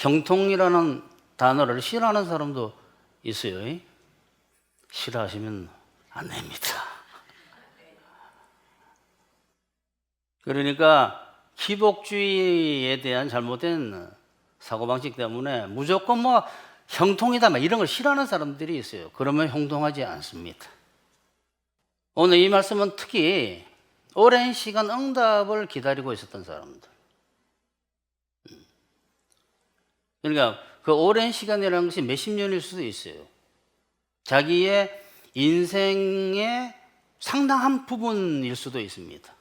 형통이라는 단어를 싫어하는 사람도 있어요. 싫어하시면 안 됩니다. 그러니까 기복주의에 대한 잘못된 사고방식 때문에 무조건 뭐 형통이다 막 이런 걸 싫어하는 사람들이 있어요. 그러면 형통하지 않습니다. 오늘 이 말씀은 특히 오랜 시간 응답을 기다리고 있었던 사람들. 그러니까 그 오랜 시간이라는 것이 몇십 년일 수도 있어요. 자기의 인생의 상당한 부분일 수도 있습니다.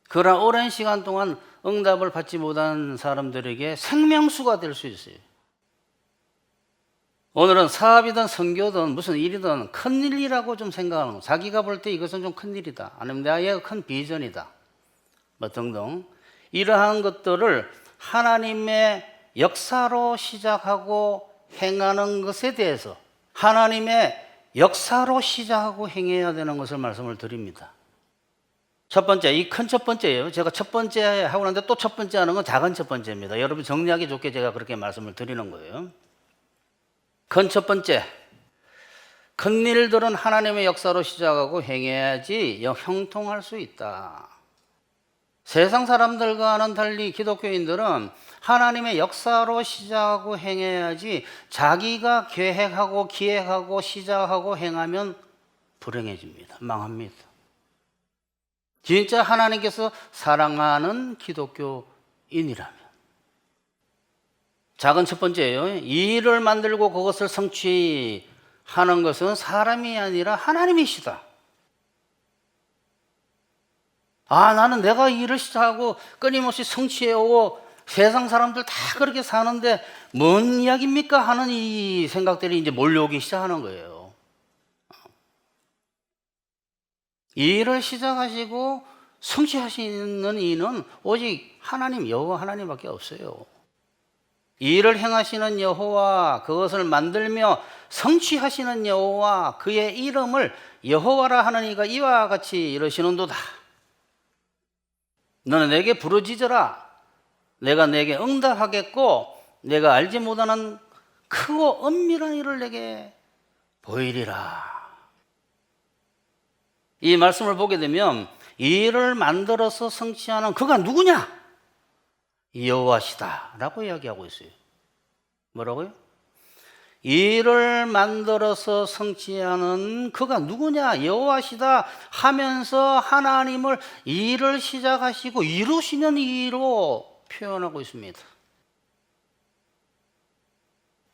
그러나 오랜 시간 동안 응답을 받지 못한 사람들에게 생명수가 될 수 있어요. 오늘은 사업이든 선교든 무슨 일이든 큰일이라고 좀 생각하는 거. 자기가 볼 때 이것은 좀 큰일이다. 아니면 나의 큰 비전이다. 뭐 등등. 이러한 것들을 하나님의 역사로 시작하고 행하는 것에 대해서 하나님의 역사로 시작하고 행해야 되는 것을 말씀을 드립니다. 첫 번째, 이 큰 첫 번째예요. 제가 첫 번째 하고 나는데 또 첫 번째 하는 건 작은 첫 번째입니다. 여러분 정리하기 좋게 제가 그렇게 말씀을 드리는 거예요. 큰 첫 번째, 큰 일들은 하나님의 역사로 시작하고 행해야지 형통할 수 있다. 세상 사람들과는 달리 기독교인들은 하나님의 역사로 시작하고 행해야지 자기가 계획하고 기획하고 시작하고 행하면 불행해집니다. 망합니다. 진짜 하나님께서 사랑하는 기독교인이라면. 작은 첫 번째예요. 이 일을 만들고 그것을 성취하는 것은 사람이 아니라 하나님이시다. 나는 내가 이 일을 시작하고 끊임없이 성취해오고 세상 사람들 다 그렇게 사는데 뭔 이야기입니까? 하는 이 생각들이 이제 몰려오기 시작하는 거예요. 이 일을 시작하시고 성취하시는 이는 오직 하나님, 여호와 하나님밖에 없어요. 이 일을 행하시는 여호와, 그것을 만들며 성취하시는 여호와, 그의 이름을 여호와라 하는 이가 이와 같이 이르시는도다. 너는 내게 부르짖어라. 내가 내게 응답하겠고 내가 알지 못하는 크고 엄밀한 일을 내게 보이리라. 이 말씀을 보게 되면 이 일을 만들어서 성취하는 그가 누구냐? 여호와시다 라고 이야기하고 있어요. 뭐라고요? 이 일을 만들어서 성취하는 그가 누구냐? 여호와시다 하면서 하나님을 이 일을 시작하시고 이루시는 이로 표현하고 있습니다.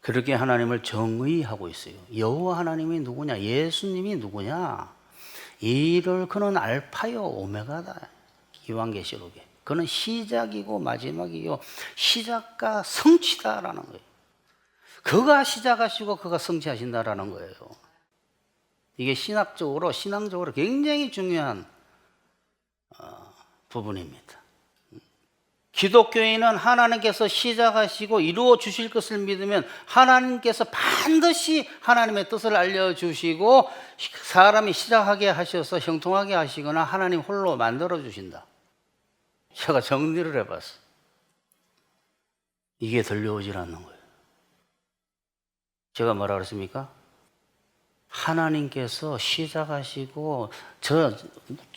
그렇게 하나님을 정의하고 있어요. 여호와 하나님이 누구냐? 예수님이 누구냐? 이 일을 그는 알파요 오메가다. 요한계시록에 그는 시작이고 마지막이요 시작과 성취다라는 거예요. 그가 시작하시고 그가 성취하신다라는 거예요. 이게 신앙적으로 굉장히 중요한 부분입니다. 기독교인은 하나님께서 시작하시고 이루어 주실 것을 믿으면 하나님께서 반드시 하나님의 뜻을 알려주시고 사람이 시작하게 하셔서 형통하게 하시거나 하나님 홀로 만들어 주신다. 제가 정리를 해봤어. 이게 들려오질 않는 거예요. 제가 뭐라 그랬습니까? 하나님께서 시작하시고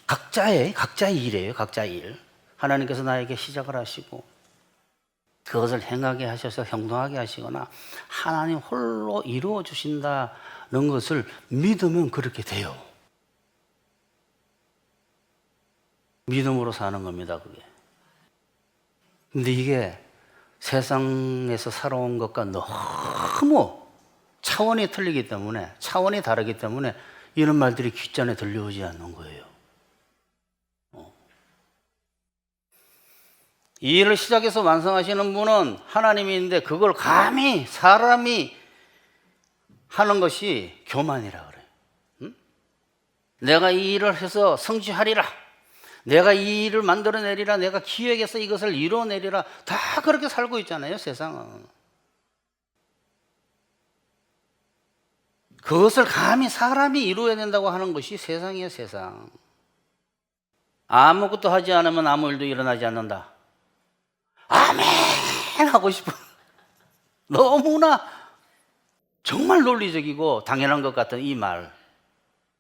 각자의 일이에요. 각자의 일. 하나님께서 나에게 시작을 하시고 그것을 행하게 하셔서 형통하게 하시거나 하나님 홀로 이루어 주신다는 것을 믿으면 그렇게 돼요. 믿음으로 사는 겁니다, 그게. 근데 이게 세상에서 살아온 것과 너무 차원이 틀리기 때문에, 차원이 다르기 때문에 이런 말들이 귓전에 들려오지 않는 거예요. 이 일을 시작해서 완성하시는 분은 하나님인데 그걸 감히 사람이 하는 것이 교만이라 그래요. 응? 내가 이 일을 해서 성취하리라. 내가 이 일을 만들어내리라. 내가 기획해서 이것을 이뤄내리라. 다 그렇게 살고 있잖아요, 세상은. 그것을 감히 사람이 이루어야 된다고 하는 것이 세상이에요, 세상. 아무것도 하지 않으면 아무 일도 일어나지 않는다. 아멘! 하고 싶어. 너무나 정말 논리적이고 당연한 것 같은 이 말.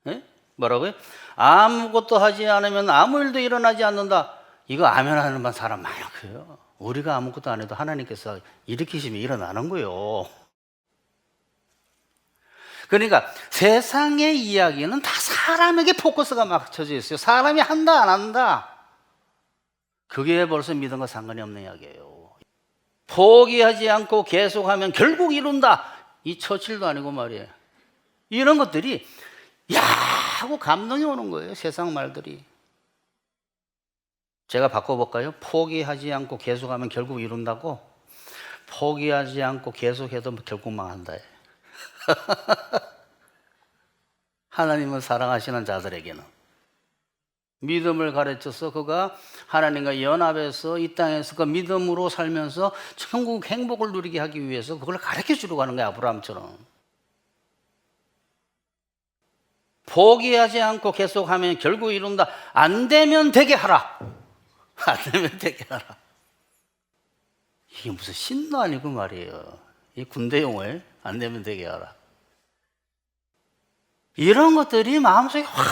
예? 뭐라고요? 아무것도 하지 않으면 아무 일도 일어나지 않는다. 이거 아멘 하는 사람 많고요. 우리가 아무것도 안 해도 하나님께서 일으키시면 일어나는 거예요. 그러니까 세상의 이야기는 다 사람에게 포커스가 맞춰져 있어요. 사람이 한다 안 한다, 그게 벌써 믿음과 상관이 없는 이야기예요. 포기하지 않고 계속하면 결국 이룬다. 이 처칠도 아니고 말이에요. 이런 것들이 야 하고 감동이 오는 거예요. 세상 말들이. 제가 바꿔볼까요? 포기하지 않고 계속하면 결국 이룬다고. 포기하지 않고 계속해도 결국 망한다. 하나님은 사랑하시는 자들에게는 믿음을 가르쳐서 그가 하나님과 연합해서 이 땅에서 그 믿음으로 살면서 천국 행복을 누리게 하기 위해서 그걸 가르쳐 주려고 하는 거야. 아브라함처럼. 포기하지 않고 계속하면 결국 이룬다. 안 되면 되게 하라. 안 되면 되게 하라. 이게 무슨 신도 아니고 말이에요. 이 군대 용어에 안 되면 되게 하라. 이런 것들이 마음속에 확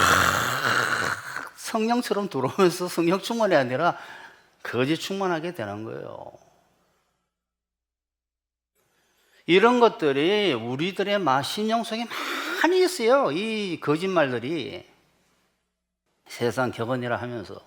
성령처럼 들어오면서 성령 충만이 아니라 거짓 충만하게 되는 거예요. 이런 것들이 우리들의 신령 속에 많이 있어요. 이 거짓말들이 세상 격언이라 하면서.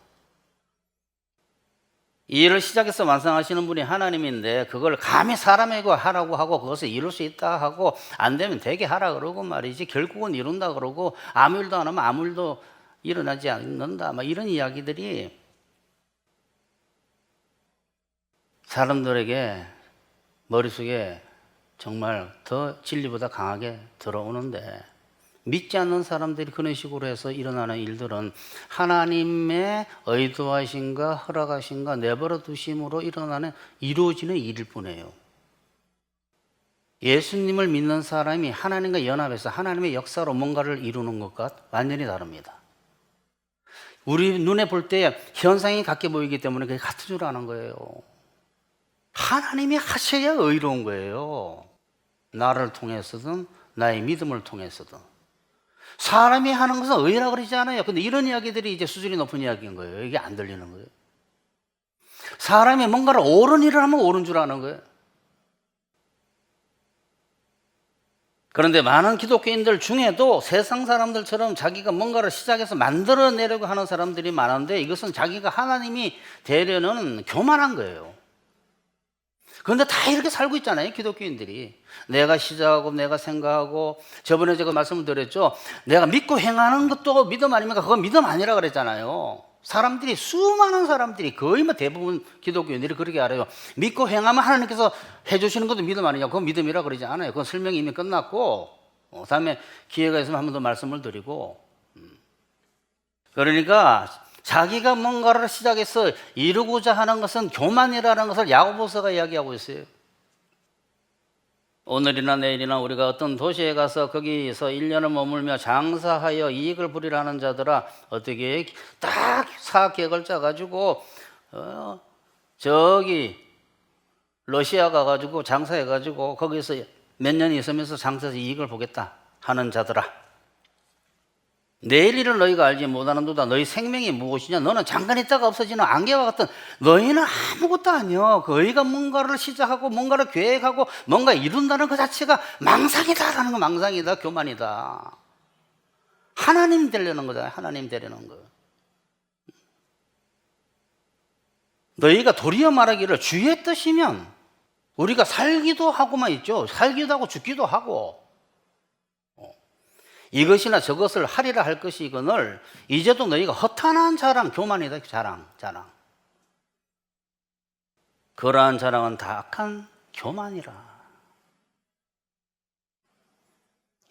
이 일을 시작해서 완성하시는 분이 하나님인데 그걸 감히 사람에게 하라고 하고 그것을 이룰 수 있다 하고 안 되면 되게 하라 그러고 말이지, 결국은 이룬다 그러고 아무 일도 안 하면 아무 일도 일어나지 않는다, 막 이런 이야기들이 사람들에게 머릿속에 정말 더 진리보다 강하게 들어오는데, 믿지 않는 사람들이 그런 식으로 해서 일어나는 일들은 하나님의 의도하신가 허락하신가 내버려 두심으로 이루어지는 일일 뿐이에요. 예수님을 믿는 사람이 하나님과 연합해서 하나님의 역사로 뭔가를 이루는 것과 완전히 다릅니다. 우리 눈에 볼 때 현상이 같게 보이기 때문에 그게 같은 줄 아는 거예요. 하나님이 하셔야 의로운 거예요. 나를 통해서든 나의 믿음을 통해서든. 사람이 하는 것은 의라 그러지 않아요. 근데 이런 이야기들이 이제 수준이 높은 이야기인 거예요. 이게 안 들리는 거예요. 사람이 뭔가를 옳은 일을 하면 옳은 줄 아는 거예요. 그런데 많은 기독교인들 중에도 세상 사람들처럼 자기가 뭔가를 시작해서 만들어내려고 하는 사람들이 많은데, 이것은 자기가 하나님이 되려는 교만한 거예요. 그런데 다 이렇게 살고 있잖아요, 기독교인들이. 내가 시작하고 내가 생각하고, 저번에 제가 말씀을 드렸죠. 내가 믿고 행하는 것도 믿음 아닙니까? 그건 믿음 아니라 그랬잖아요. 사람들이, 수많은 사람들이, 거의 대부분 기독교인들이 그렇게 알아요. 믿고 행하면 하나님께서 해주시는 것도 믿음 아니냐? 그건 믿음이라 그러지 않아요. 그건 설명이 이미 끝났고, 다음에 기회가 있으면 한 번 더 말씀을 드리고. 그러니까 자기가 뭔가를 시작해서 이루고자 하는 것은 교만이라는 것을 야고보서가 이야기하고 있어요. 오늘이나 내일이나 우리가 어떤 도시에 가서 거기서 1년을 머물며 장사하여 이익을 부리라는 자들아, 어떻게 딱 사계획을 짜가지고 저기 러시아 가가지고 장사해가지고 거기서 몇 년 있으면서 장사해서 이익을 보겠다 하는 자들아, 내일 일을 너희가 알지 못하는도다. 너희 생명이 무엇이냐? 너는 잠깐 있다가 없어지는 안개와 같은, 너희는 아무것도 아니여. 너희가 뭔가를 시작하고 뭔가를 계획하고 뭔가 이룬다는 그 자체가 망상이다라는 거. 망상이다, 교만이다. 하나님 되려는 거잖아요. 하나님 되려는 거. 너희가 도리어 말하기를 주의 뜻이면, 우리가 살기도 하고만 있죠. 살기도 하고 죽기도 하고, 이것이나 저것을 하리라 할 것이거늘 이제도 너희가 허탄한 자랑, 교만이다. 자랑. 그러한 자랑은 다 악한 교만이라.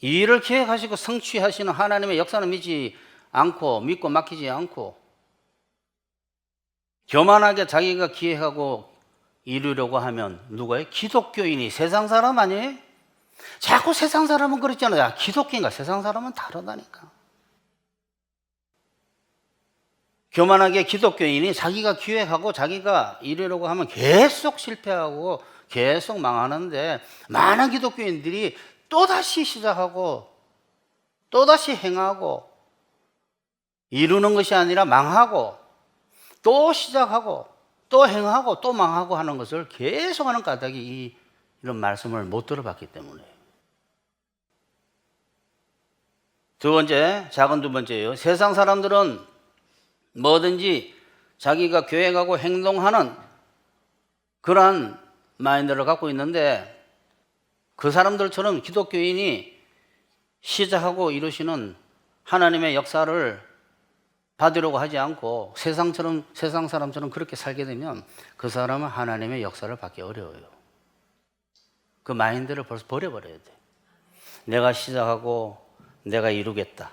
이 일을 계획하시고 성취하시는 하나님의 역사는 믿고 맡기지 않고 교만하게 자기가 기획하고 이루려고 하면 누구예요? 기독교인이. 세상 사람 아니에요? 자꾸 세상 사람은 그랬잖아요. 기독교인과 세상 사람은 다르다니까. 교만하게 기독교인이 자기가 기획하고 자기가 이루려고 하면 계속 실패하고 계속 망하는데, 많은 기독교인들이 또다시 시작하고 또다시 행하고 이루는 것이 아니라 망하고 또 시작하고 또 행하고 또 망하고 하는 것을 계속하는 까닭이 이런 말씀을 못 들어봤기 때문에. 두 번째, 작은 두 번째예요. 세상 사람들은 뭐든지 자기가 계획하고 행동하는 그러한 마인드를 갖고 있는데, 그 사람들처럼 기독교인이 시작하고 이루시는 하나님의 역사를 받으려고 하지 않고 세상 사람처럼 그렇게 살게 되면 그 사람은 하나님의 역사를 받기 어려워요. 그 마인드를 벌써 버려버려야 돼. 내가 시작하고 내가 이루겠다.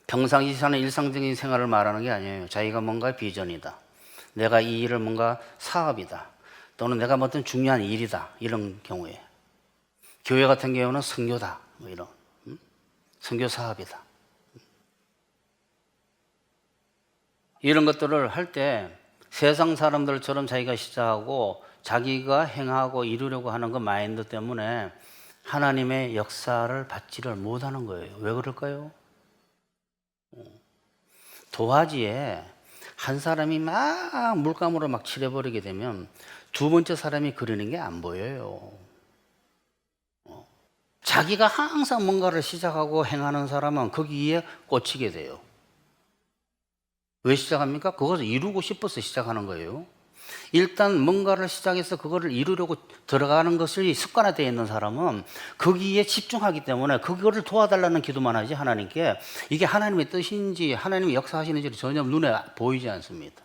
평상시 사는 일상적인 생활을 말하는 게 아니에요. 자기가 뭔가 비전이다, 내가 이 일을 뭔가 사업이다, 또는 내가 어떤 중요한 일이다, 이런 경우에. 교회 같은 경우는 선교다, 뭐 이런 선교 사업이다, 이런 것들을 할 때 세상 사람들처럼 자기가 시작하고 자기가 행하고 이루려고 하는 그 마인드 때문에 하나님의 역사를 받지를 못하는 거예요. 왜 그럴까요? 도화지에 한 사람이 막 물감으로 막 칠해버리게 되면 두 번째 사람이 그리는 게 안 보여요. 자기가 항상 뭔가를 시작하고 행하는 사람은 거기에 꽂히게 돼요. 왜 시작합니까? 그것을 이루고 싶어서 시작하는 거예요. 일단 뭔가를 시작해서 그거를 이루려고 들어가는 것이 습관화되어 있는 사람은 거기에 집중하기 때문에 그거를 도와달라는 기도만 하지, 하나님께 이게 하나님의 뜻인지 하나님의 역사하시는지 전혀 눈에 보이지 않습니다.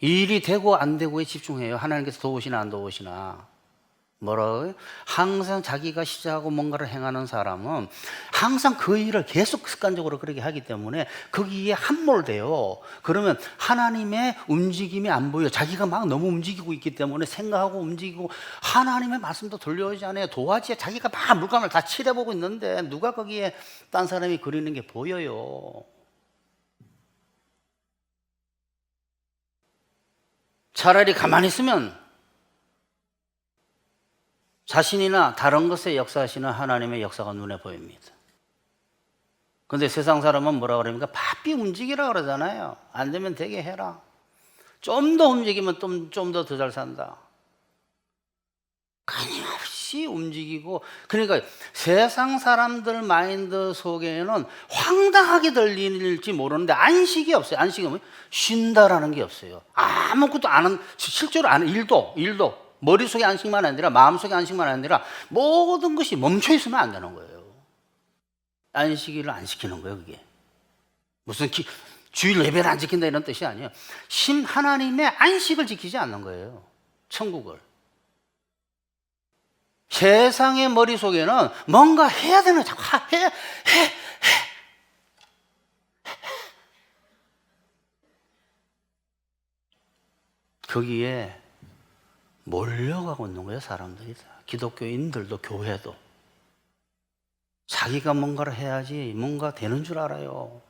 일이 되고 안 되고에 집중해요. 하나님께서 도우시나 안 도우시나. 뭐라고요? 항상 자기가 시작하고 뭔가를 행하는 사람은 항상 그 일을 계속 습관적으로 그렇게 하기 때문에 거기에 함몰돼요. 그러면 하나님의 움직임이 안 보여요. 자기가 막 너무 움직이고 있기 때문에 생각하고 움직이고 하나님의 말씀도 들려오지 않아요. 도화지에 자기가 막 물감을 다 칠해보고 있는데 누가 거기에 딴 사람이 그리는 게 보여요. 차라리 가만히 있으면 자신이나 다른 것에 역사하시는 하나님의 역사가 눈에 보입니다. 그런데 세상 사람은 뭐라 그럽니까? 바삐 움직이라 그러잖아요. 안 되면 되게 해라. 좀 더 움직이면 좀 더 잘 산다. 끊임없이 움직이고, 그러니까 세상 사람들 마인드 속에는 황당하게 들릴지 모르는데 안식이 없어요. 안식이 뭐예요? 쉰다라는 게 없어요. 아무것도 안 하는, 실제로 안 하는 일도 머릿속에 안식만 아니라 마음속에 안식만 아니라 모든 것이 멈춰 있으면 안 되는 거예요. 안식일을 안 시키는 거예요. 그게 무슨 주일 예배를 안 지킨다 이런 뜻이 아니에요. 하나님의 안식을 지키지 않는 거예요. 천국을. 세상의 머릿속에는 뭔가 해야 되는, 자꾸 해. 거기에 몰려가고 있는 거예요, 사람들이 다. 기독교인들도 교회도. 자기가 뭔가를 해야지 뭔가 되는 줄 알아요.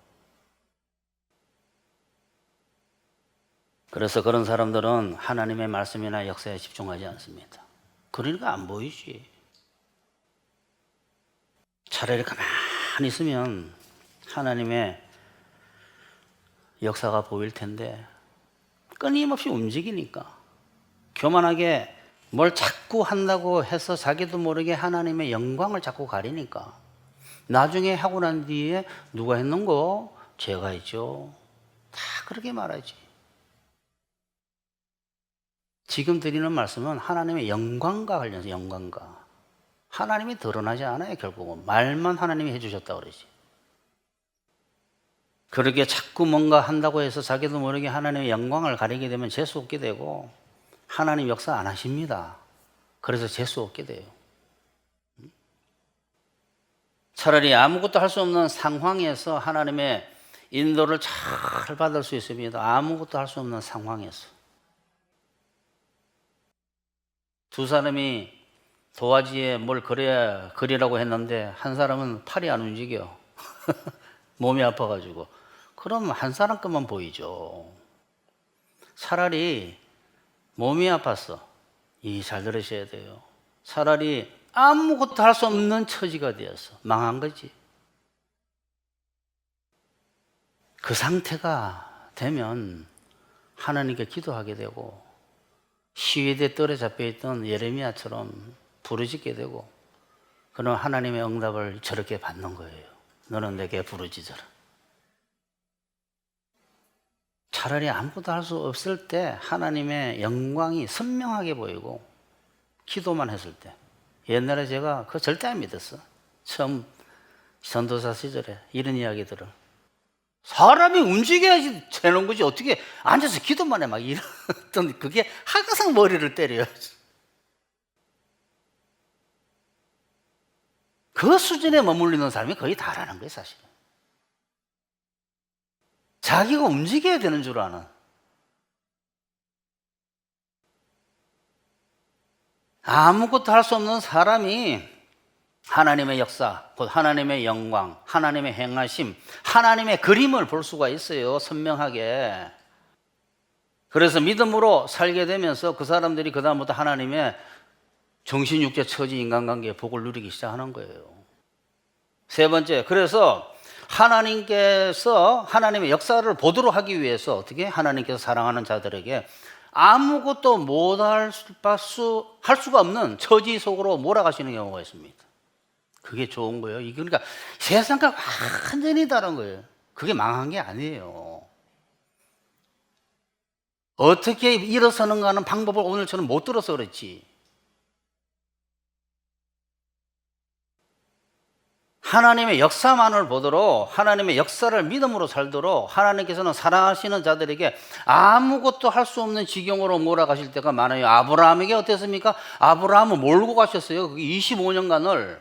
그래서 그런 사람들은 하나님의 말씀이나 역사에 집중하지 않습니다. 그러니까 안 보이지. 차라리 가만히 있으면 하나님의 역사가 보일 텐데 끊임없이 움직이니까, 교만하게 뭘 자꾸 한다고 해서 자기도 모르게 하나님의 영광을 자꾸 가리니까 나중에 하고 난 뒤에 누가 했는고? 제가 했죠. 다 그렇게 말하지. 지금 드리는 말씀은 하나님의 영광과 관련해서, 영광과 하나님이 드러나지 않아요. 결국은 말만 하나님이 해주셨다고 그러지. 그렇게 자꾸 뭔가 한다고 해서 자기도 모르게 하나님의 영광을 가리게 되면 재수 없게 되고, 하나님 역사 안 하십니다. 그래서 재수 없게 돼요. 차라리 아무것도 할 수 없는 상황에서 하나님의 인도를 잘 받을 수 있습니다. 아무것도 할 수 없는 상황에서. 두 사람이 도화지에 뭘 그리라고 했는데 한 사람은 팔이 안 움직여. 몸이 아파가지고. 그럼 한 사람 것만 보이죠. 차라리 몸이 아팠어. 잘 들으셔야 돼요. 차라리 아무것도 할 수 없는 처지가 되었어. 망한 거지. 그 상태가 되면 하나님께 기도하게 되고 시위대에 떨어 잡혀 있던 예레미야처럼 부르짖게 되고, 그럼 하나님의 응답을 저렇게 받는 거예요. 너는 내게 부르짖어라. 차라리 아무것도 할 수 없을 때 하나님의 영광이 선명하게 보이고, 기도만 했을 때. 옛날에 제가 그거 절대 안 믿었어. 처음 전도사 시절에 이런 이야기들을. 사람이 움직여야지 되는 거지, 어떻게 앉아서 기도만 해 막 이랬던, 그게 항상 머리를 때려요. 그 수준에 머물리는 사람이 거의 다라는 거예요, 사실은. 자기가 움직여야 되는 줄 아는. 아무것도 할 수 없는 사람이 하나님의 역사, 곧 하나님의 영광, 하나님의 행하심, 하나님의 그림을 볼 수가 있어요, 선명하게. 그래서 믿음으로 살게 되면서 그 사람들이 그다음부터 하나님의 정신, 육체, 처지, 인간관계의 복을 누리기 시작하는 거예요. 세 번째, 그래서 하나님께서 하나님의 역사를 보도록 하기 위해서 어떻게 하나님께서 사랑하는 자들에게 아무것도 못할 할 수가 없는 처지 속으로 몰아가시는 경우가 있습니다. 그게 좋은 거예요. 이게 그러니까 세상과 완전히 다른 거예요. 그게 망한 게 아니에요. 어떻게 일어서는가 하는 방법을 오늘 저는 못 들어서 그렇지. 하나님의 역사만을 보도록, 하나님의 역사를 믿음으로 살도록 하나님께서는 사랑하시는 자들에게 아무것도 할 수 없는 지경으로 몰아가실 때가 많아요. 아브라함에게 어땠습니까? 아브라함은 몰고 가셨어요. 25년간을.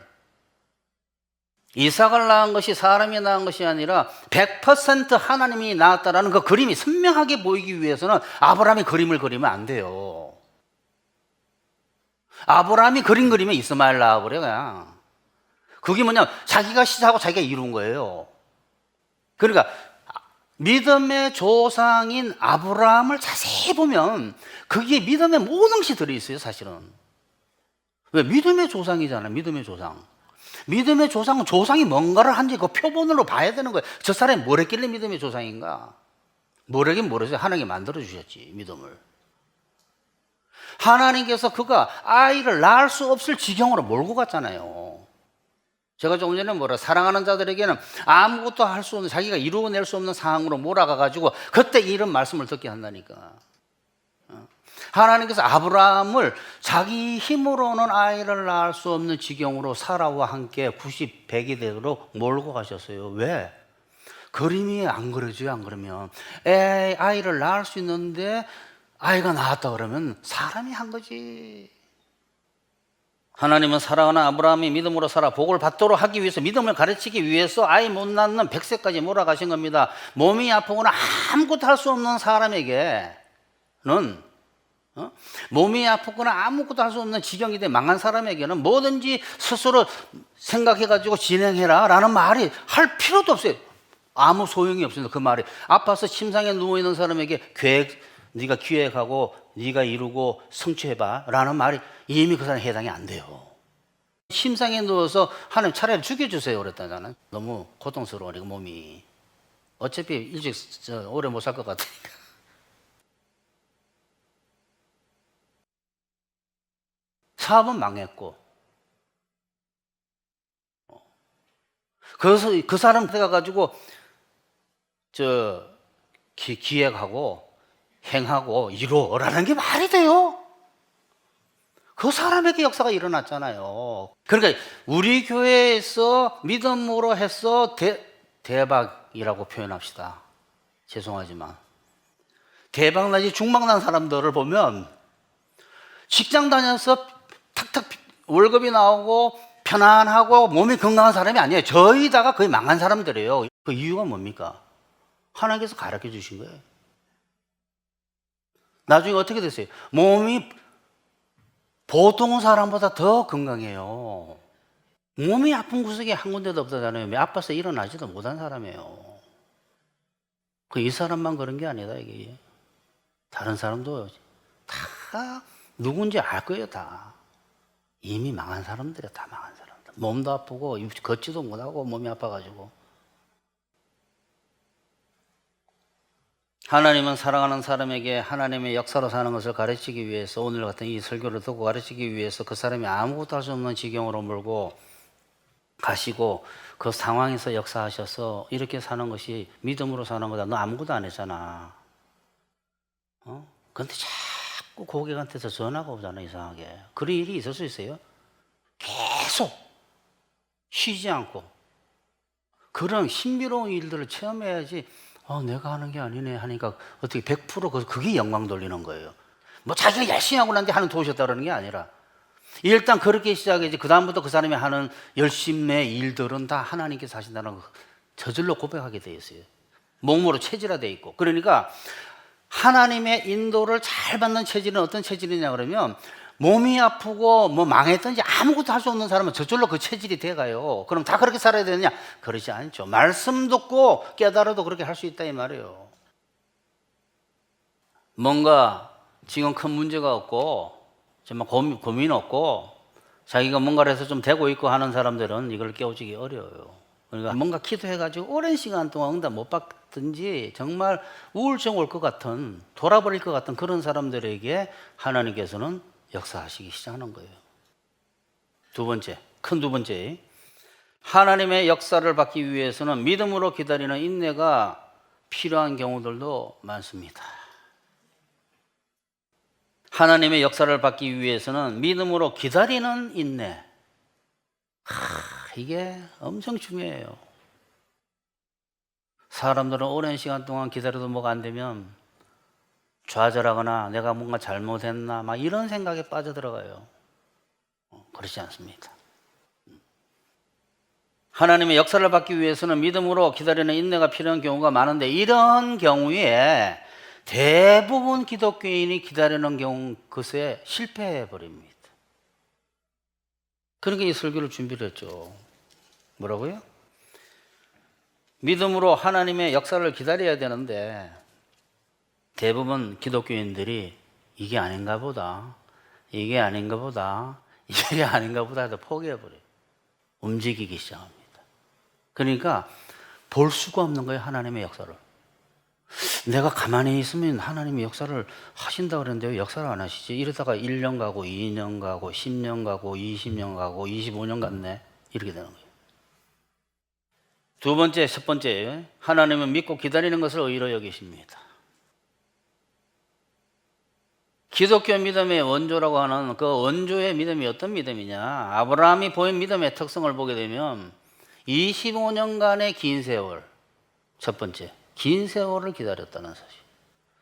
이삭을 낳은 것이 사람이 낳은 것이 아니라 100% 하나님이 낳았다라는 그 그림이 선명하게 보이기 위해서는 아브라함이 그림을 그리면 안 돼요. 아브라함이 그리면 이스마엘 낳아버려 그냥. 그게 뭐냐면 자기가 시작하고 자기가 이룬 거예요. 그러니까 믿음의 조상인 아브라함을 자세히 보면 거기에 믿음의 모든 것이 들어있어요, 사실은. 왜? 믿음의 조상이잖아요, 믿음의 조상. 믿음의 조상은 조상이 뭔가를 한지 그 표본으로 봐야 되는 거예요. 저 사람이 뭘 했길래 믿음의 조상인가? 모르긴 모르죠. 하나님이 만들어주셨지, 믿음을. 하나님께서 그가 아이를 낳을 수 없을 지경으로 몰고 갔잖아요. 제가 조금 전에 사랑하는 자들에게는 아무것도 할 수 없는, 자기가 이루어낼 수 없는 상황으로 몰아가가지고 그때 이런 말씀을 듣게 한다니까. 하나님께서 아브라함을 자기 힘으로는 아이를 낳을 수 없는 지경으로 사라와 함께 90, 100이 되도록 몰고 가셨어요. 왜? 그림이 안 그려져요, 안 그러면. 아이를 낳을 수 있는데 아이가 나왔다 그러면 사람이 한 거지. 하나님은 사랑하는 아브라함이 믿음으로 살아 복을 받도록 하기 위해서, 믿음을 가르치기 위해서 아이 못 낳는 100세까지 몰아가신 겁니다. 몸이 아프거나 아무것도 할 수 없는 사람에게는, 몸이 아프거나 아무것도 할 수 없는 지경이 돼 망한 사람에게는 뭐든지 스스로 생각해가지고 진행해라 라는 말이 할 필요도 없어요. 아무 소용이 없습니다. 그 말이. 아파서 침상에 누워있는 사람에게 네가 기획하고 네가 이루고 성취해봐 라는 말이 이미 그 사람에 해당이 안 돼요. 침상에 누워서 하나님 차라리 죽여주세요 그랬다잖아요. 너무 고통스러우니까 몸이. 어차피 일찍 오래 못 살 것 같으니까. 사업은 망했고, 그래서 그 사람 돼가지고 기획하고 행하고 이루어라는 게 말이 돼요? 그 사람에게 역사가 일어났잖아요. 그러니까 우리 교회에서 믿음으로 해서 대박이라고 표현합시다. 죄송하지만 대박나지 중박난 사람들을 보면 직장 다녀서 탁탁 월급이 나오고 편안하고 몸이 건강한 사람이 아니에요. 저희다가 거의 망한 사람들이에요. 그 이유가 뭡니까? 하나님께서 가르쳐 주신 거예요. 나중에 어떻게 됐어요? 몸이 보통 사람보다 더 건강해요. 몸이 아픈 구석이 한 군데도 없다잖아요. 아파서 일어나지도 못한 사람이에요. 이 사람만 그런 게 아니다 이게. 다른 사람도 다 누군지 알 거예요. 다 이미 망한 사람들이야. 다 망한 사람들. 몸도 아프고 걷지도 못하고 몸이 아파가지고. 하나님은 사랑하는 사람에게 하나님의 역사로 사는 것을 가르치기 위해서 오늘 같은 이 설교를 듣고 가르치기 위해서 그 사람이 아무것도 할 수 없는 지경으로 몰고 가시고 그 상황에서 역사하셔서 이렇게 사는 것이 믿음으로 사는 거다. 너 아무것도 안 했잖아. 근데 자꾸 고객한테서 전화가 오잖아. 이상하게. 그런 일이 있을 수 있어요. 계속 쉬지 않고 그런 신비로운 일들을 체험해야지. 내가 하는 게 아니네 하니까 어떻게 100% 그게 영광 돌리는 거예요. 뭐 자기가 열심히 하고 난데 하는 도우셨다 그러는 게 아니라 일단 그렇게 시작해야지. 그 다음부터 그 사람이 하는 열심의 일들은 다 하나님께서 하신다는 거 저절로 고백하게 돼 있어요. 몸으로 체질화돼 있고. 그러니까 하나님의 인도를 잘 받는 체질은 어떤 체질이냐 그러면 몸이 아프고 뭐 망했든지 아무것도 할 수 없는 사람은 저절로 그 체질이 돼가요. 그럼 다 그렇게 살아야 되느냐? 그렇지 않죠. 말씀 듣고 깨달아도 그렇게 할 수 있다 이 말이에요. 뭔가 지금 큰 문제가 없고 정말 고민 없고 자기가 뭔가를 해서 좀 되고 있고 하는 사람들은 이걸 깨우치기 어려워요. 그러니까 뭔가 기도해가지고 오랜 시간 동안 응답 못 받든지 정말 우울증 올 것 같은 돌아버릴 것 같은 그런 사람들에게 하나님께서는 역사하시기 시작하는 거예요. 두 번째, 큰 두 번째, 하나님의 역사를 받기 위해서는 믿음으로 기다리는 인내가 필요한 경우들도 많습니다. 하나님의 역사를 받기 위해서는 믿음으로 기다리는 인내, 이게 엄청 중요해요. 사람들은 오랜 시간 동안 기다려도 뭐가 안 되면 좌절하거나 내가 뭔가 잘못했나 막 이런 생각에 빠져들어가요. 그렇지 않습니다. 하나님의 역사를 받기 위해서는 믿음으로 기다리는 인내가 필요한 경우가 많은데 이런 경우에 대부분 기독교인이 기다리는 경우 그것에 실패해 버립니다. 그러니까 이 설교를 준비를 했죠. 뭐라고요? 믿음으로 하나님의 역사를 기다려야 되는데 대부분 기독교인들이 이게 아닌가 보다 이게 아닌가 보다 해서 포기해버려요. 움직이기 시작합니다. 그러니까 볼 수가 없는 거예요. 하나님의 역사를. 내가 가만히 있으면 하나님의 역사를 하신다 그랬는데 왜 역사를 안 하시지? 이러다가 1년 가고 2년 가고 10년 가고 20년 가고 25년 갔네. 이렇게 되는 거예요. 두 번째, 첫 번째, 하나님은 믿고 기다리는 것을 의로 여기십니다. 기독교 믿음의 원조라고 하는 그 원조의 믿음이 어떤 믿음이냐? 아브라함이 보인 믿음의 특성을 보게 되면 25년간의 긴 세월, 첫 번째, 긴 세월을 기다렸다는 사실.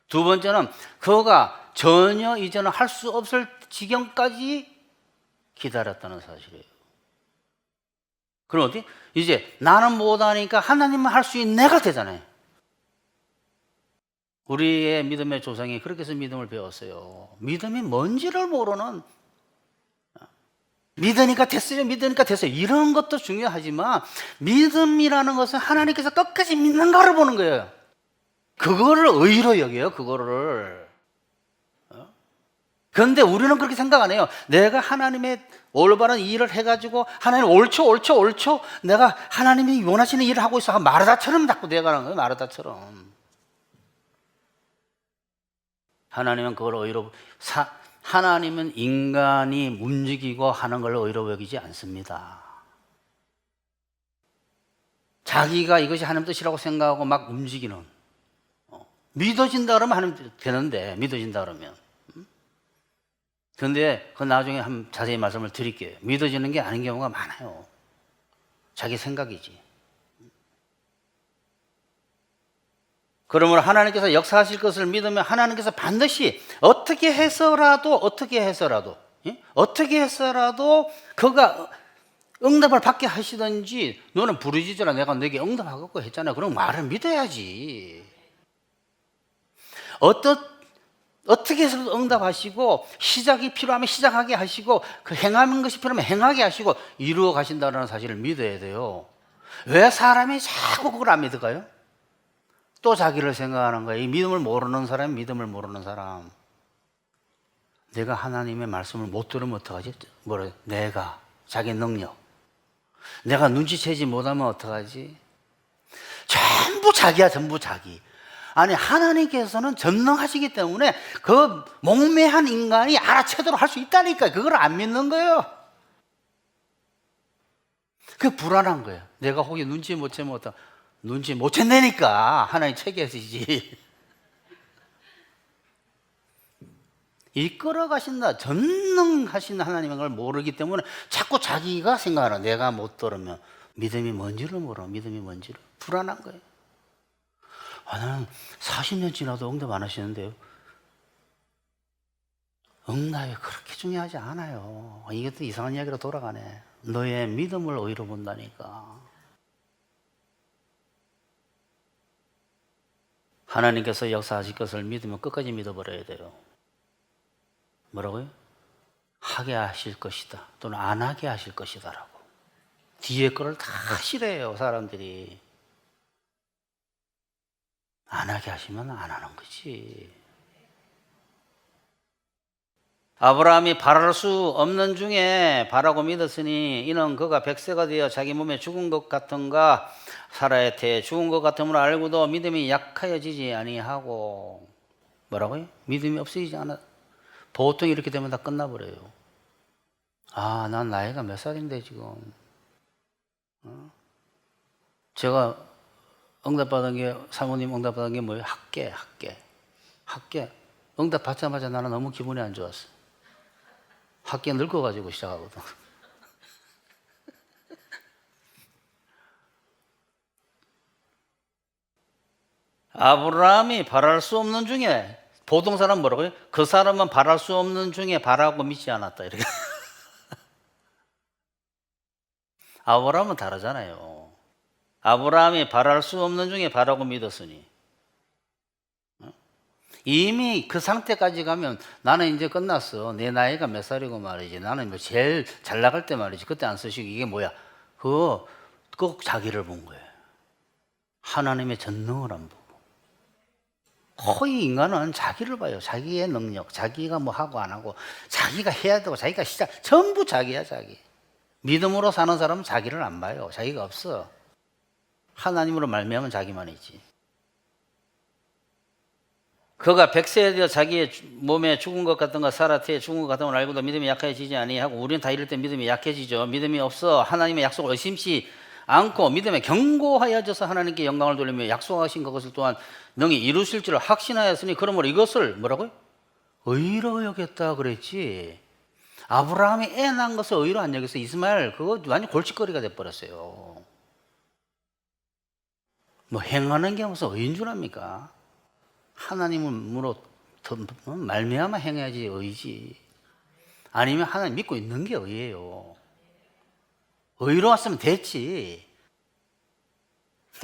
두 번째는 그가 전혀 이제는 할 수 없을 지경까지 기다렸다는 사실이에요. 그럼 어디? 이제 나는 못하니까 하나님은 할 수 있는 내가 되잖아요. 우리의 믿음의 조상이 그렇게 해서 믿음을 배웠어요. 믿음이 뭔지를 모르는, 믿으니까 됐어요, 믿으니까 됐어요. 이런 것도 중요하지만 믿음이라는 것은 하나님께서 끝까지 믿는가를 보는 거예요. 그거를 의로 여겨요, 그거를. 그런데 우리는 그렇게 생각 안 해요. 내가 하나님의 올바른 일을 해가지고 하나님 옳죠 내가 하나님이 원하시는 일을 하고 있어. 마르다처럼 자꾸 돼가는 거예요. 마르다처럼. 하나님은 그걸 의로 하나님은 인간이 움직이고 하는 걸 의로 여기지 않습니다. 자기가 이것이 하나님 뜻이라고 생각하고 막 움직이는, 믿어진다 그러면 하나님 되는데, 믿어진다 그러면. 그런데 그 나중에 한번 자세히 말씀을 드릴게요. 믿어지는 게 아닌 경우가 많아요. 자기 생각이지. 그러므로 하나님께서 역사하실 것을 믿으면 하나님께서 반드시 어떻게 해서라도 그가 응답을 받게 하시든지, 너는 부르짖으라 내가 너에게 응답하겠고 했잖아요. 그럼 말을 믿어야지. 어떻게 해서 응답하시고, 시작이 필요하면 시작하게 하시고, 그 행하는 것이 필요하면 행하게 하시고 이루어 가신다는 사실을 믿어야 돼요. 왜 사람이 자꾸 그걸 안 믿을까요? 또 자기를 생각하는 거예요. 이 믿음을 모르는 사람이 믿음을 모르는 사람. 내가 하나님의 말씀을 못 들으면 어떡하지? 뭐래? 내가 자기 능력. 내가 눈치채지 못하면 어떡하지? 전부 자기야, 전부 자기. 아니, 하나님께서는 전능하시기 때문에 그 몽매한 인간이 알아채도록 할 수 있다니까. 그걸 안 믿는 거예요. 그게 불안한 거예요. 내가 혹시 눈치 못 채면 어떡? 눈치 못 챘다니까. 하나님 책임지지. 이끌어 가신다. 전능하신 하나님인 걸 모르기 때문에 자꾸 자기가 생각하는, 내가 못 들으면 믿음이 뭔지를 모르. 믿음이 뭔지를. 불안한 거예요. 나는 40년 지나도 응답 안 하시는데요. 응답이 그렇게 중요하지 않아요. 이게 또 이상한 이야기로 돌아가네. 너의 믿음을 의로 본다니까. 하나님께서 역사하실 것을 믿으면 끝까지 믿어버려야 돼요. 뭐라고요? 하게 하실 것이다, 또는 안 하게 하실 것이다 라고. 뒤에 거를 다 싫어해요, 사람들이. 안 하게 하시면 안 하는 거지. 아브라함이 바랄 수 없는 중에 바라고 믿었으니 이는 그가 백세가 되어 자기 몸에 죽은 것 같은가 사라의 태에 죽은 것 같음을 알고도 믿음이 약하여지지 아니하고. 뭐라고요? 믿음이 없어지지 않아. 보통 이렇게 되면 다 끝나버려요. 난 나이가 몇 살인데 지금. 제가 응답받은 게, 사모님 응답받은 게 뭐예요? 학계. 응답 받자마자 나는 너무 기분이 안 좋았어. 학계 늙어가지고 시작하거든. 아브라함이 바랄 수 없는 중에, 보통 사람 뭐라고요? 그 사람은 바랄 수 없는 중에 바라고 믿지 않았다, 이렇게. 아브라함은 다르잖아요. 아브라함이 바랄 수 없는 중에 바라고 믿었으니. 이미 그 상태까지 가면 나는 이제 끝났어. 내 나이가 몇 살이고 말이지. 나는 뭐 제일 잘 나갈 때 말이지. 그때 안 쓰시고 이게 뭐야? 꼭 자기를 본 거예요. 하나님의 전능을 안 보고. 거의 인간은 자기를 봐요. 자기의 능력, 자기가 뭐 하고 안 하고, 자기가 해야 되고, 자기가 전부 자기야, 자기. 믿음으로 사는 사람은 자기를 안 봐요. 자기가 없어. 하나님으로 말미암은 자기만 있지. 그가 백세에 되어 자기의 몸에 죽은 것 같던가 사라태에 죽은 것 같은 걸 알고도 믿음이 약해지지 아니하고. 우리는 다 이럴 때 믿음이 약해지죠. 믿음이 없어 하나님의 약속을 의심치 않고 믿음에 견고하여져서 하나님께 영광을 돌리며 약속하신 그것을 또한 능히 이루실 줄 확신하였으니 그러므로 이것을 뭐라고요? 의로 여겼다 그랬지. 아브라함이 애 낳은 것을 의로 안 여겼어. 이스마엘 그거 완전 골칫거리가 돼버렸어요. 뭐 행하는 게 무슨 의인 줄 압니까? 하나님으로 말미암아 행해야지 의지. 아니면 하나님 믿고 있는 게 의예요. 의로 왔으면 됐지.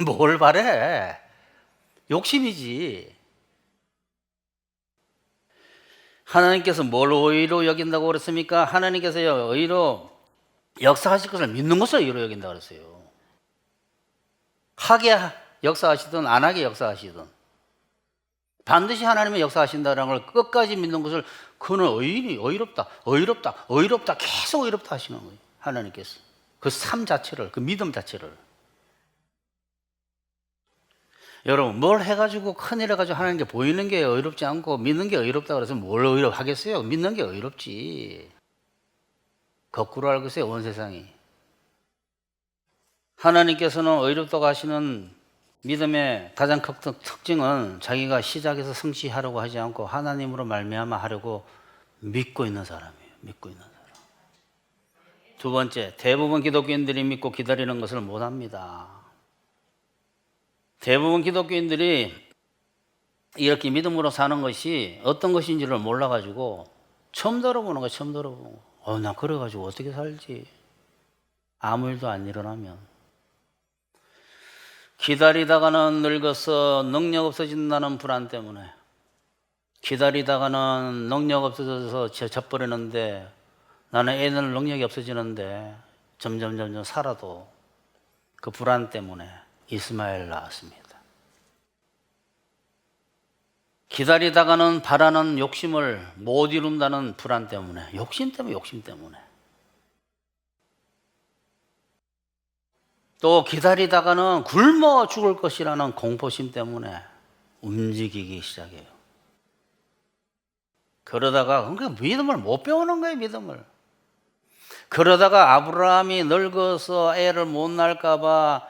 뭘 바래? 욕심이지. 하나님께서 뭘 의로 여긴다고 그랬습니까? 하나님께서 의로 역사하실 것을 믿는 것을 의로 여긴다고 그랬어요. 하게 역사하시든 안 하게 역사하시든 반드시 하나님의 역사하신다는 걸 끝까지 믿는 것을, 그는 의롭다 계속 의롭다 하시는 거예요. 하나님께서 그 삶 자체를, 그 믿음 자체를. 여러분, 뭘 해가지고 큰일 해가지고 하는 게 보이는 게 의롭지 않고 믿는 게 의롭다 그래서 뭘 의롭하겠어요? 믿는 게 의롭지. 거꾸로 알고 있어요, 온 세상이. 하나님께서는 의롭다고 하시는 믿음의 가장 큰 특징은 자기가 시작해서 성취하려고 하지 않고 하나님으로 말미암아 하려고 믿고 있는 사람이에요. 믿고 있는 사람. 두 번째, 대부분 기독교인들이 믿고 기다리는 것을 못합니다. 대부분 기독교인들이 이렇게 믿음으로 사는 것이 어떤 것인지를 몰라가지고 처음 들어보는 거예요. 처음 들어보는 거. 나 그래가지고 어떻게 살지? 아무 일도 안 일어나면. 기다리다가는 늙어서 능력 없어진다는 불안 때문에, 기다리다가는 능력 없어져서 져버리는데, 나는 애들 능력이 없어지는데 점점 살아도 그 불안 때문에 이스마엘 낳았습니다. 기다리다가는 바라는 욕심을 못 이룬다는 불안 때문에, 욕심 때문에. 또 기다리다가는 굶어 죽을 것이라는 공포심 때문에 움직이기 시작해요. 그러다가 그러니까 믿음을 못 배우는 거예요, 믿음을. 그러다가 아브라함이 늙어서 애를 못 낳을까 봐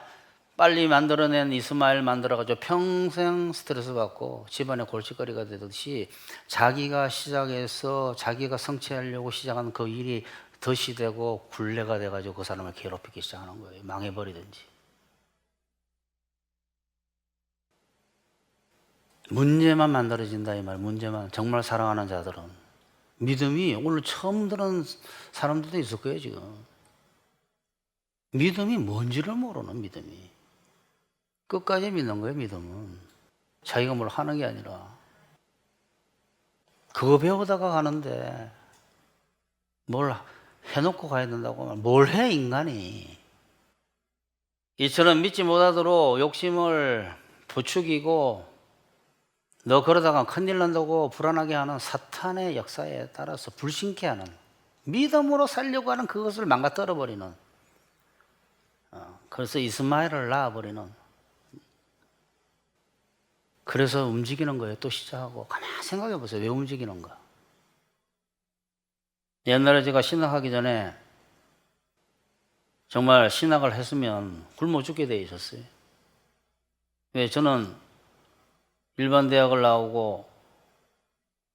빨리 만들어낸 이스마엘 만들어가지고 평생 스트레스 받고 집안에 골칫거리가 되듯이 자기가 시작해서 자기가 성취하려고 시작한 그 일이 덫이 되고 굴레가 돼가지고 그 사람을 괴롭히기 시작하는 거예요. 망해버리든지. 문제만 만들어진다 이 말. 문제만. 정말 사랑하는 자들은 믿음이 오늘 처음 들은 사람들도 있을 거예요 지금. 믿음이 뭔지를 모르는 믿음이. 끝까지 믿는 거예요 믿음은. 자기가 뭘 하는 게 아니라. 그거 배우다가 가는데 뭘 해놓고 가야 된다고. 뭘 해 인간이. 이처럼 믿지 못하도록 욕심을 부추기고 너 그러다가 큰일 난다고 불안하게 하는 사탄의 역사에 따라서 불신케 하는, 믿음으로 살려고 하는 그것을 망가뜨려 버리는, 그래서 이스마엘을 낳아버리는. 그래서 움직이는 거예요. 또 시작하고. 가만히 생각해 보세요. 왜 움직이는가. 옛날에 제가 신학하기 전에 정말 신학을 했으면 굶어 죽게 돼 있었어요. 왜? 저는 일반 대학을 나오고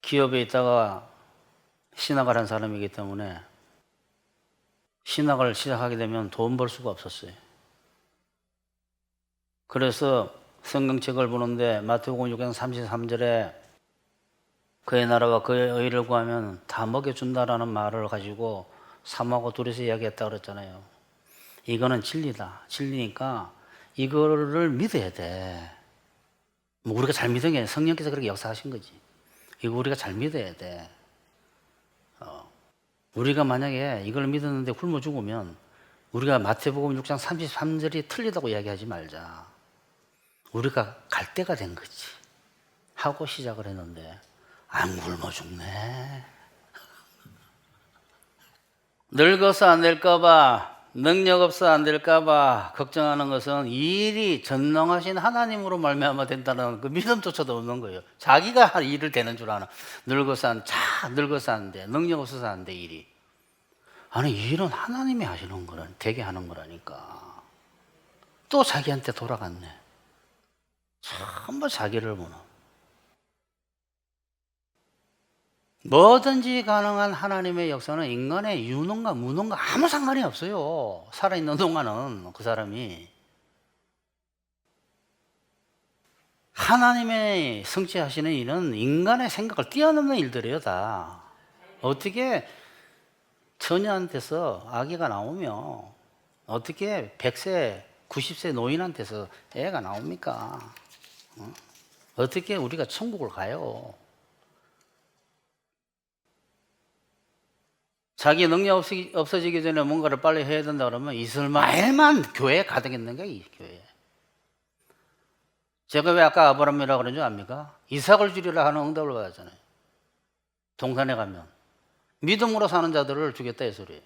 기업에 있다가 신학을 한 사람이기 때문에 신학을 시작하게 되면 돈 벌 수가 없었어요. 그래서 성경책을 보는데 마태복음 6장 33절에 그의 나라와 그의 의를 구하면 다 먹여준다라는 말을 가지고 삼하고 둘이서 이야기했다 그랬잖아요. 이거는 진리다. 진리니까 이거를 믿어야 돼. 뭐 우리가 잘 믿은 게 아니라 성령께서 그렇게 역사하신 거지. 이거 우리가 잘 믿어야 돼. 우리가 만약에 이걸 믿었는데 굶어 죽으면 우리가 마태복음 6장 33절이 틀리다고 이야기하지 말자. 우리가 갈 때가 된 거지. 하고 시작을 했는데 안 굶어 죽네. 늙어서 안 될까 봐, 능력 없어 안 될까 봐 걱정하는 것은 이 일이 전능하신 하나님으로 말미암아 된다는 그 믿음조차도 없는 거예요. 자기가 할 일을 되는 줄 아는. 늙어서 안 돼. 능력 없어서 안 돼, 일이. 아니, 이 일은 하나님이 하시는 거라, 되게 하는 거라니까. 또 자기한테 돌아갔네. 전부 자기를 보는. 뭐든지 가능한 하나님의 역사는 인간의 유능과 무능과 아무 상관이 없어요. 살아있는 동안은 그 사람이. 하나님의 성취하시는 일은 인간의 생각을 뛰어넘는 일들이에요, 다. 어떻게 처녀한테서 아기가 나오며 어떻게 100세, 90세 노인한테서 애가 나옵니까? 어떻게 우리가 천국을 가요? 자기 능력 없어지기 전에 뭔가를 빨리 해야 된다 그러면 이스마엘만 교회에 가득있는 거야, 이 교회에. 제가 왜 아까 아브라함이라고 그런 줄 압니까? 이삭을 주리라 하는 응답을 받았잖아요. 동산에 가면. 믿음으로 사는 자들을 주겠다 이 소리예요.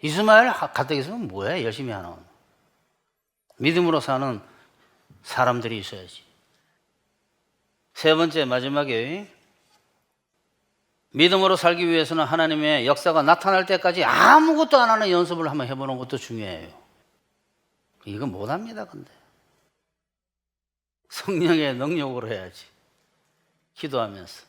이스마엘 가득있으면 뭐야, 열심히 하는. 믿음으로 사는 사람들이 있어야지. 세 번째, 마지막에 믿음으로 살기 위해서는 하나님의 역사가 나타날 때까지 아무것도 안 하는 연습을 한번 해보는 것도 중요해요. 이건 못합니다, 근데. 성령의 능력으로 해야지. 기도하면서.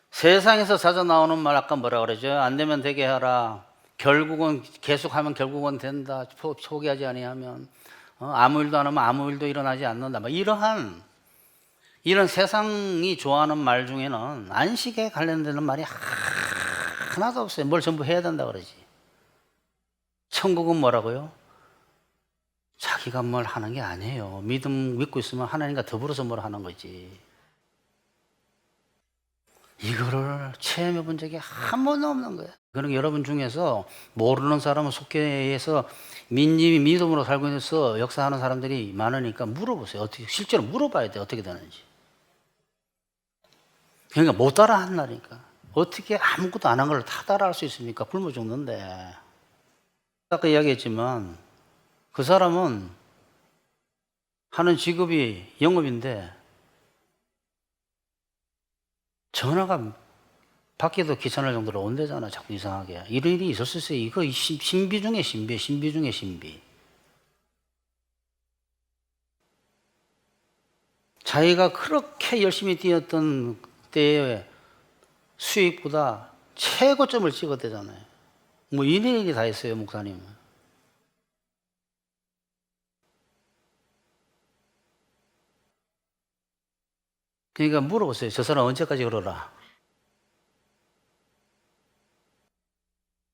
세상에서 자주 나오는 말 아까 뭐라 그러죠? 안 되면 되게 하라. 결국은 계속하면 결국은 된다. 포기하지 아니하면 아무 일도 안 하면 아무 일도 일어나지 않는다. 뭐 이런 세상이 좋아하는 말 중에는 안식에 관련되는 말이 하나도 없어요. 뭘 전부 해야 된다 그러지. 천국은 뭐라고요? 자기가 뭘 하는 게 아니에요. 믿고 있으면 하나님과 더불어서 뭘 하는 거지. 이거를 체험해 본 적이 한 번도 없는 거예요. 그러니까 여러분 중에서 모르는 사람은 속회에서 민심이 믿음으로 살고 있어서 역사하는 사람들이 많으니까 물어보세요. 어떻게 실제로 물어봐야 돼. 어떻게 되는지. 그러니까 못 따라 한다니까. 어떻게 아무것도 안 한 걸 다 따라할 수 있습니까? 굶어 죽는데. 아까 이야기했지만 그 사람은 하는 직업이 영업인데 전화가 받기도 귀찮을 정도로 온대잖아. 자꾸 이상하게. 이런 일이 있을 수 있어요. 이거 신비 중에 신비, 신비 중에 신비. 자기가 그렇게 열심히 뛰었던 때의 수익보다 최고점을 찍었대잖아요. 뭐 이런 일이 다 있어요, 목사님은. 그러니까 물어보세요. 저 사람 언제까지 그러라?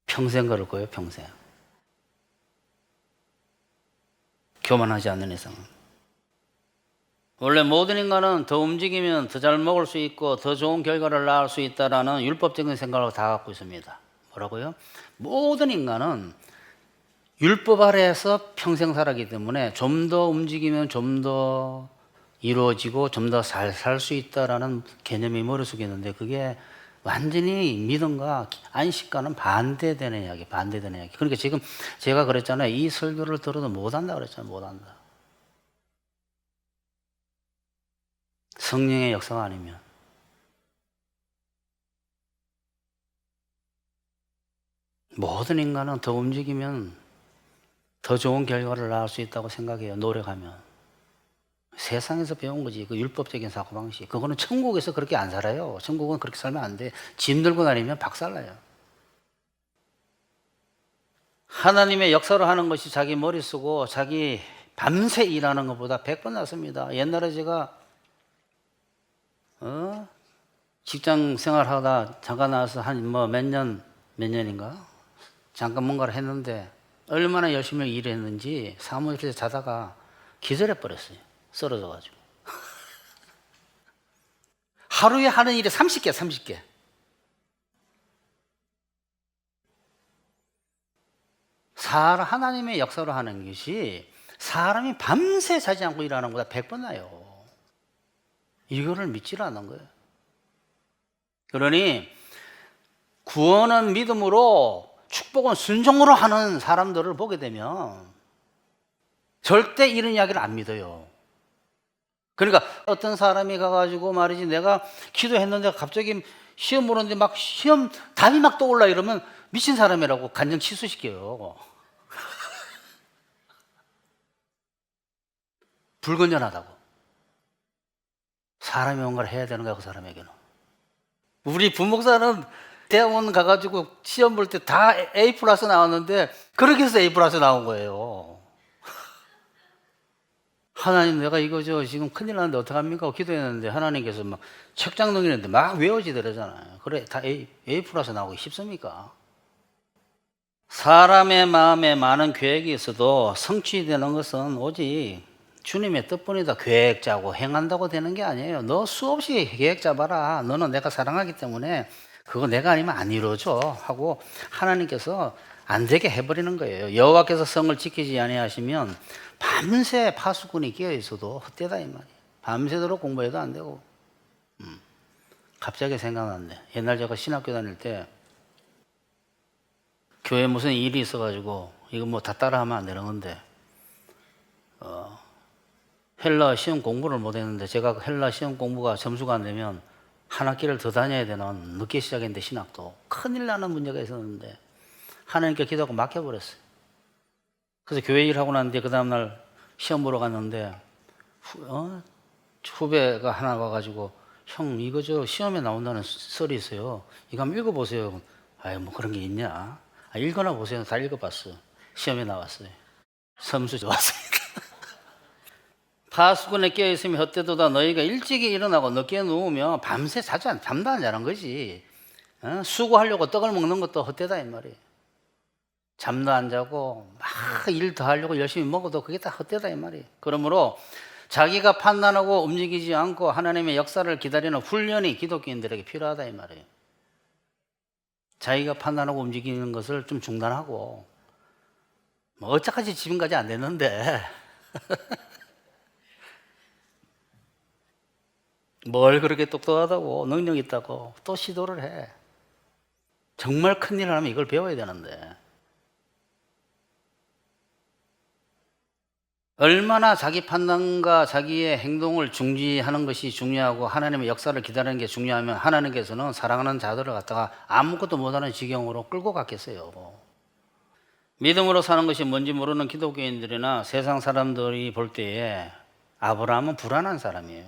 평생 그럴 거예요, 평생. 교만하지 않는 이상은. 원래 모든 인간은 더 움직이면 더 잘 먹을 수 있고 더 좋은 결과를 낳을 수 있다라는 율법적인 생각을 다 갖고 있습니다. 뭐라고요? 모든 인간은 율법 아래에서 평생 살았기 때문에 좀 더 움직이면 좀 더 이루어지고 좀 더 잘 살 수 있다라는 개념이 머릿속에 있는데 그게 완전히 믿음과 안식과는 반대되는 이야기, 반대되는 이야기. 그러니까 지금 제가 그랬잖아요. 이 설교를 들어도 못한다 그랬잖아요. 못한다. 성령의 역사가 아니면. 모든 인간은 더 움직이면 더 좋은 결과를 낳을 수 있다고 생각해요. 노력하면. 세상에서 배운 거지. 그 율법적인 사고방식. 그거는 천국에서 그렇게 안 살아요. 천국은 그렇게 살면 안 돼. 짐 들고 다니면 박살나요. 하나님의 역사로 하는 것이 자기 머리 쓰고 자기 밤새 일하는 것보다 100번 낫습니다. 옛날에 제가 직장 생활하다 잠깐 나와서 한 몇 년인가 잠깐 뭔가를 했는데 얼마나 열심히 일했는지 사무실에서 자다가 기절해 버렸어요. 쓰러져 가지고. 하루에 하는 일이 30개. 하나님의 역사로 하는 것이 사람이 밤새 자지 않고 일하는 것보다 100번 나요. 이거를 믿지를 않는 거예요. 그러니 구원은 믿음으로 축복은 순종으로 하는 사람들을 보게 되면 절대 이런 이야기를 안 믿어요. 그러니까 어떤 사람이 가가지고 말이지 내가 기도했는데 갑자기 시험 보는데 막 시험 답이 막 떠올라 이러면 미친 사람이라고 간증 취소시켜요. 불건전하다고. 사람이 뭔가를 해야 되는 거야, 그 사람에게는. 우리 부목사는 대학원 가가지고 시험 볼 때 다 A 플러스 나왔는데 그렇게 해서 A 플러스 나온 거예요. 하나님 내가 이거 지금 큰일 났는데 어떡합니까? 기도했는데 하나님께서 막 책장 넘기는데 막 외워지더라잖아요. 그래 다 A 플러스 나오기 쉽습니까? 사람의 마음에 많은 계획이 있어도 성취되는 것은 오직 주님의 뜻뿐이다. 계획 짜고 행한다고 되는 게 아니에요. 너 수없이 계획 짜봐라. 너는 내가 사랑하기 때문에 그거 내가 아니면 안 이루어져 하고 하나님께서 안 되게 해버리는 거예요. 여호와께서 성을 지키지 아니하시면 밤새 파수꾼이 끼어 있어도 헛되다 이 말이에요. 밤새도록 공부해도 안 되고. 갑자기 생각났네. 옛날 제가 신학교 다닐 때 교회에 무슨 일이 있어가지고 이거 뭐 다 따라하면 안 되는 건데 헬라 시험 공부를 못했는데 제가 헬라 시험 공부가 점수가 안 되면 한 학기를 더 다녀야 되는 늦게 시작했는데 신학도 큰일 나는 문제가 있었는데 하나님께 기도하고 막혀버렸어요. 그래서 교회 일하고 났는데 그 다음날 시험 보러 갔는데 후배가 하나 와가지고 형 이거 시험에 나온다는 썰이 있어요. 이거 한번 읽어보세요. 아유 뭐 그런 게 있냐. 읽어나 보세요. 다 읽어봤어. 시험에 나왔어요. 점수 좋았습니다. 파수꾼에 깨어있으면 헛되도다. 너희가 일찍이 일어나고 늦게 누우면 밤새 잠도 안 자는 거지. 수고하려고 떡을 먹는 것도 헛되다 이 말이에요. 잠도 안 자고 막 일 더 하려고 열심히 먹어도 그게 다 헛되다 이 말이에요. 그러므로 자기가 판단하고 움직이지 않고 하나님의 역사를 기다리는 훈련이 기독교인들에게 필요하다 이 말이에요. 자기가 판단하고 움직이는 것을 좀 중단하고, 뭐 어차피 지금까지 안 됐는데 뭘 그렇게 똑똑하다고 능력 있다고 또 시도를 해. 정말 큰일을 하면 이걸 배워야 되는데 얼마나 자기 판단과 자기의 행동을 중지하는 것이 중요하고 하나님의 역사를 기다리는 게 중요하면 하나님께서는 사랑하는 자들을 갖다가 아무것도 못하는 지경으로 끌고 갔겠어요. 믿음으로 사는 것이 뭔지 모르는 기독교인들이나 세상 사람들이 볼 때에 아브라함은 불안한 사람이에요.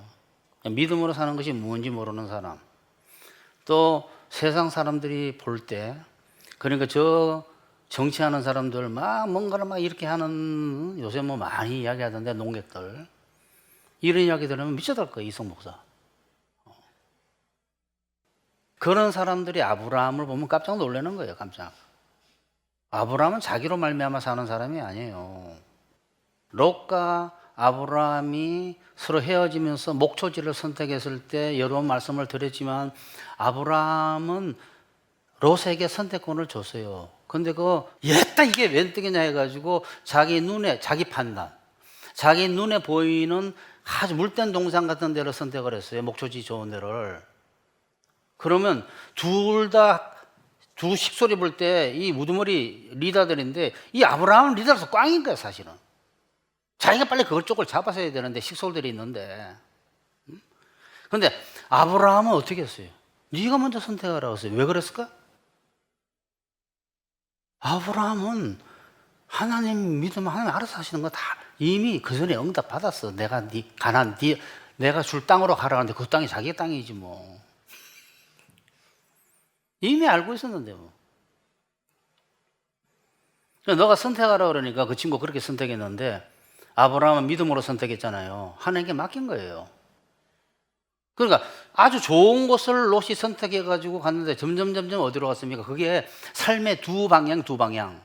믿음으로 사는 것이 뭔지 모르는 사람. 또 세상 사람들이 볼 때, 그러니까 저 정치하는 사람들 막 뭔가를 막 이렇게 하는, 요새 뭐 많이 이야기하던데 농객들, 이런 이야기 들으면 미쳐들 거예요. 이성 목사. 그런 사람들이 아브라함을 보면 깜짝 놀라는 거예요. 깜짝. 아브라함은 자기로 말미암아 사는 사람이 아니에요. 롯과 아브라함이 서로 헤어지면서 목초지를 선택했을 때 여러 말씀을 드렸지만 아브라함은 롯에게 선택권을 줬어요. 근데 얘따 이게 웬 뜻이냐 해가지고 자기 눈에, 자기 판단, 자기 눈에 보이는 아주 물된 동산 같은 데를 선택을 했어요. 목초지 좋은 데를. 그러면 두 식소리 볼 때 이 우두머리 리더들인데 이 아브라함은 리더로서 꽝인 거야 사실은. 자기가 빨리 그걸 쪽을 잡아서 해야 되는데 식솔들이 있는데. 그런데 아브라함은 어떻게 했어요? 네가 먼저 선택하라고 했어요. 왜 그랬을까? 아브라함은 하나님 믿으면 하나님 알아서 하시는 거 다 이미 그 전에 응답 받았어. 내가 내가 줄 땅으로 가라는데 그 땅이 자기 땅이지 뭐. 이미 알고 있었는데 뭐. 너가 선택하라 그러니까 그 친구 그렇게 선택했는데 아브라함은 믿음으로 선택했잖아요. 하나님께 맡긴 거예요. 그러니까 아주 좋은 곳을 롯이 선택해가지고 갔는데 점점 어디로 갔습니까? 그게 삶의 두 방향.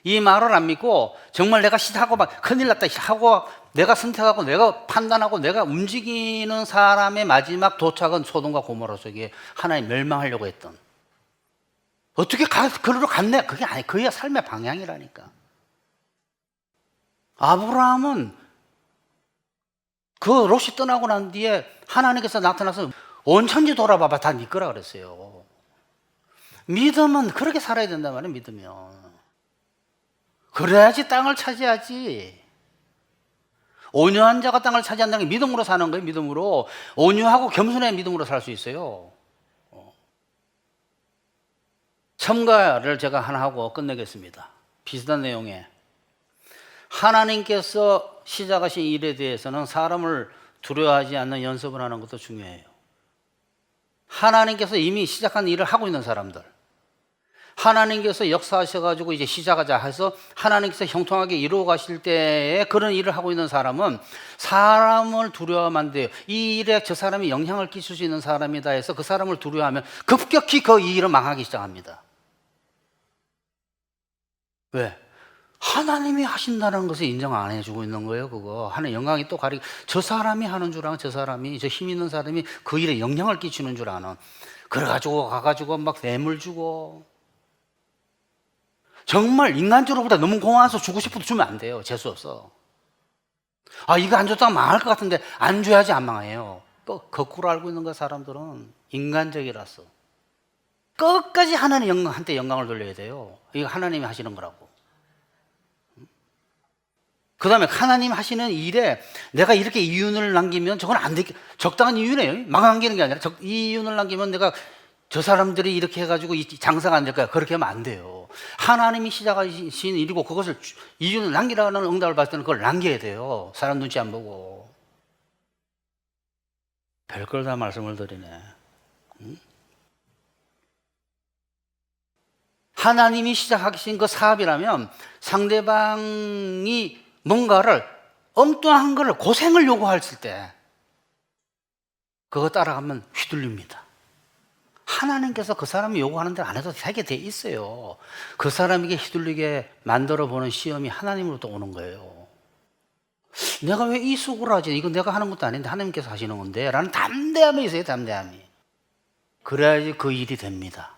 이 말을 안 믿고 정말 내가 시하고 막 큰일 났다 하고 내가 선택하고 내가 판단하고 내가 움직이는 사람의 마지막 도착은 소돔과 고모라 속에 하나님 멸망하려고 했던. 어떻게 그리로 갔네? 그게 아니, 그게 삶의 방향이라니까. 아브라함은 그 롯이 떠나고 난 뒤에 하나님께서 나타나서 온천지 돌아봐봐 다 네 거라 그랬어요. 믿음은 그렇게 살아야 된단 말이에요. 믿으면 그래야지 땅을 차지하지. 온유한 자가 땅을 차지한다는 게 믿음으로 사는 거예요. 믿음으로. 온유하고 겸손의 믿음으로 살 수 있어요. 첨가를 제가 하나 하고 끝내겠습니다. 비슷한 내용에 하나님께서 시작하신 일에 대해서는 사람을 두려워하지 않는 연습을 하는 것도 중요해요. 하나님께서 이미 시작한 일을 하고 있는 사람들, 하나님께서 역사하셔가지고 이제 시작하자 해서 하나님께서 형통하게 이루어 가실 때에 그런 일을 하고 있는 사람은 사람을 두려워하면 안 돼요. 이 일에 저 사람이 영향을 끼칠 수 있는 사람이다 해서 그 사람을 두려워하면 급격히 그 일을 망하기 시작합니다. 왜? 하나님이 하신다는 것을 인정 안 해주고 있는 거예요. 그거 하나님 영광이 또 가리고 저 사람이 하는 줄 아는, 저 힘 있는 사람이 그 일에 영향을 끼치는 줄 아는. 그래가지고 가가지고 막 뇌물 주고 정말 인간적으로 보다 너무 공허해서 주고 싶어도 주면 안 돼요. 재수 없어. 이거 안 줬다가 망할 것 같은데 안 줘야지 안 망해요. 거꾸로 알고 있는 거 사람들은 인간적이라서 끝까지 하나님한테 영광을 돌려야 돼요. 이거 하나님이 하시는 거라고. 그 다음에 하나님 하시는 일에 내가 이렇게 이윤을 남기면 저건 안 돼. 적당한 이윤이에요. 망한기는 게 아니라 이윤을 남기면 내가 저 사람들이 이렇게 해가지고 이 장사가 안 될 거야. 그렇게 하면 안 돼요. 하나님이 시작하신 일이고 그것을 이윤을 남기라는 응답을 받을 때는 그걸 남겨야 돼요. 사람 눈치 안 보고. 별걸 다 말씀을 드리네. 하나님이 시작하신 그 사업이라면 상대방이 뭔가를 엉뚱한 거를 고생을 요구했을 때 그거 따라가면 휘둘립니다. 하나님께서 그 사람이 요구하는 대로 안 해도 되게 돼 있어요. 그 사람에게 휘둘리게 만들어 보는 시험이 하나님으로부터 오는 거예요. 내가 왜 이 수고를 하지? 이거 내가 하는 것도 아닌데 하나님께서 하시는 건데 라는 담대함이 있어요. 담대함이. 그래야지 그 일이 됩니다.